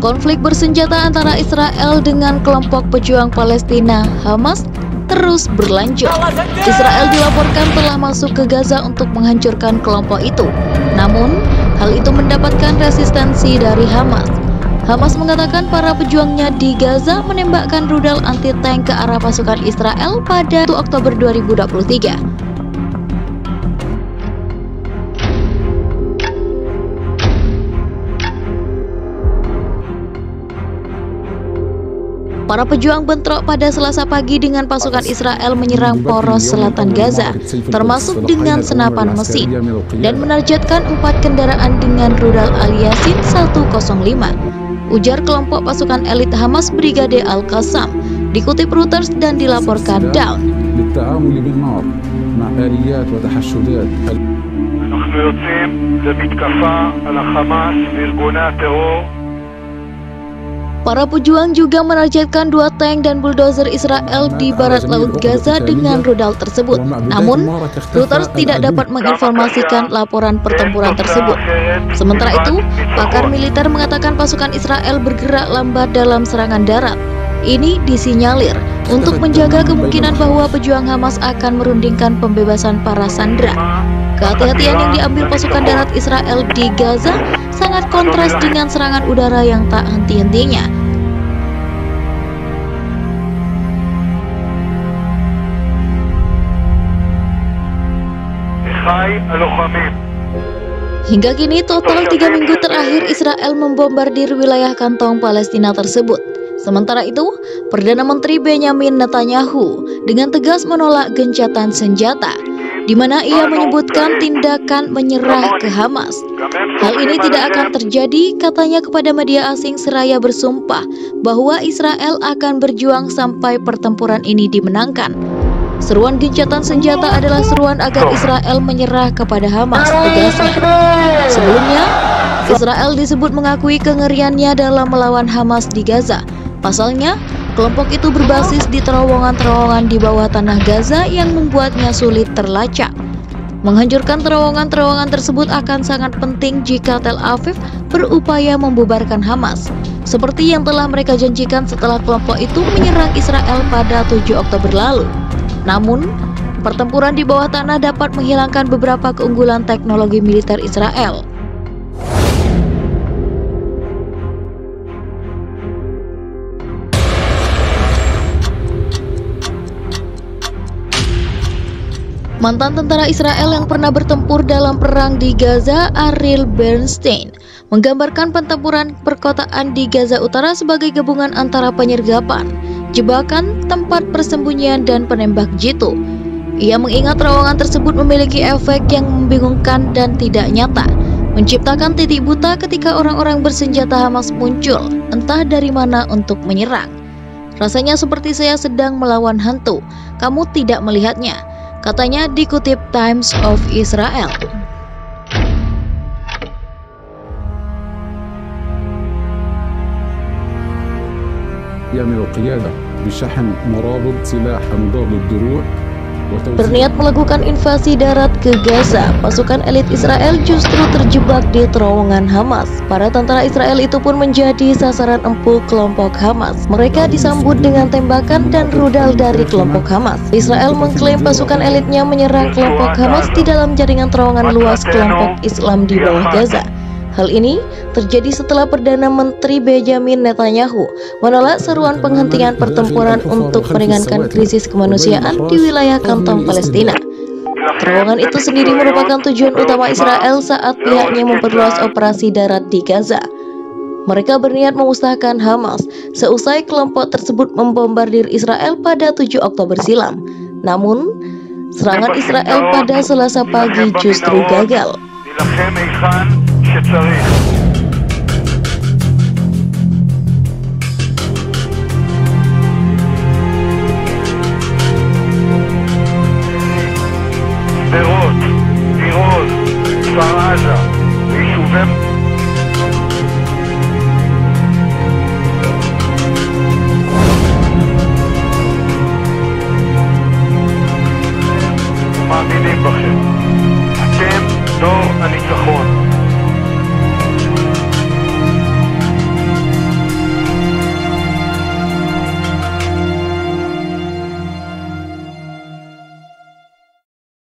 Konflik bersenjata antara Israel dengan kelompok pejuang Palestina Hamas terus berlanjut. Israel dilaporkan telah masuk ke Gaza untuk menghancurkan kelompok itu. Namun, hal itu mendapatkan resistensi dari Hamas. Hamas mengatakan para pejuangnya di Gaza menembakkan rudal anti-tank ke arah pasukan Israel pada 1 Oktober 2023. Para pejuang bentrok pada Selasa pagi dengan pasukan Israel menyerang poros selatan Gaza, termasuk dengan senapan mesin, dan menargetkan 4 kendaraan dengan rudal Al-Yasin 105. Ujar kelompok pasukan elit Hamas Brigade Al-Qassam, dikutip Reuters dan dilaporkan down. Para pejuang juga menargetkan 2 tank dan bulldozer Israel di barat laut Gaza dengan rudal tersebut. Namun, Reuters tidak dapat menginformasikan laporan pertempuran tersebut. Sementara itu, pakar militer mengatakan pasukan Israel bergerak lambat dalam serangan darat. Ini disinyalir untuk menjaga kemungkinan bahwa pejuang Hamas akan merundingkan pembebasan para sandera. Kehati-hatian yang diambil pasukan darat Israel di Gaza sangat kontras dengan serangan udara yang tak henti-hentinya. Hingga kini total 3 minggu terakhir Israel membombardir wilayah kantong Palestina tersebut. Sementara itu, Perdana Menteri Benjamin Netanyahu dengan tegas menolak gencatan senjata, di mana ia menyebutkan tindakan menyerah ke Hamas. Hal ini tidak akan terjadi, katanya kepada media asing seraya bersumpah bahwa Israel akan berjuang sampai pertempuran ini dimenangkan. Seruan gencatan senjata adalah seruan agar Israel menyerah kepada Hamas, tegasnya. Sebelumnya, Israel disebut mengakui kengeriannya dalam melawan Hamas di Gaza. Pasalnya, kelompok itu berbasis di terowongan-terowongan di bawah tanah Gaza yang membuatnya sulit terlacak. Menghancurkan terowongan-terowongan tersebut akan sangat penting jika Tel Aviv berupaya membubarkan Hamas, seperti yang telah mereka janjikan setelah kelompok itu menyerang Israel pada 7 Oktober lalu. Namun, pertempuran di bawah tanah dapat menghilangkan beberapa keunggulan teknologi militer Israel. Mantan tentara Israel yang pernah bertempur dalam perang di Gaza, Ariel Bernstein, menggambarkan pertempuran perkotaan di Gaza Utara sebagai gabungan antara penyergapan, jebakan, tempat persembunyian, dan penembak jitu. Ia mengingat terowongan tersebut memiliki efek yang membingungkan dan tidak nyata, menciptakan titik buta ketika orang-orang bersenjata Hamas muncul, entah dari mana untuk menyerang. Rasanya seperti saya sedang melawan hantu, kamu tidak melihatnya, katanya dikutip Times of Israel. Berniat melakukan invasi darat ke Gaza, pasukan elit Israel justru terjebak di terowongan Hamas. Para tentara Israel itu pun menjadi sasaran empuk kelompok Hamas. Mereka disambut dengan tembakan dan rudal dari kelompok Hamas. Israel mengklaim pasukan elitnya menyerang kelompok Hamas di dalam jaringan terowongan luas kelompok Islam di bawah Gaza. Hal ini terjadi setelah Perdana Menteri Benjamin Netanyahu menolak seruan penghentian pertempuran untuk meringankan krisis kemanusiaan di wilayah kantong Palestina. Terowongan itu sendiri merupakan tujuan utama Israel saat pihaknya memperluas operasi darat di Gaza. Mereka berniat memusnahkan Hamas seusai kelompok tersebut membombardir Israel pada 7 Oktober silam. Namun, serangan Israel pada Selasa pagi justru gagal. שדרות, ניר עוז, כפר עזה, ויישובי מאמינים בכם. אתם דור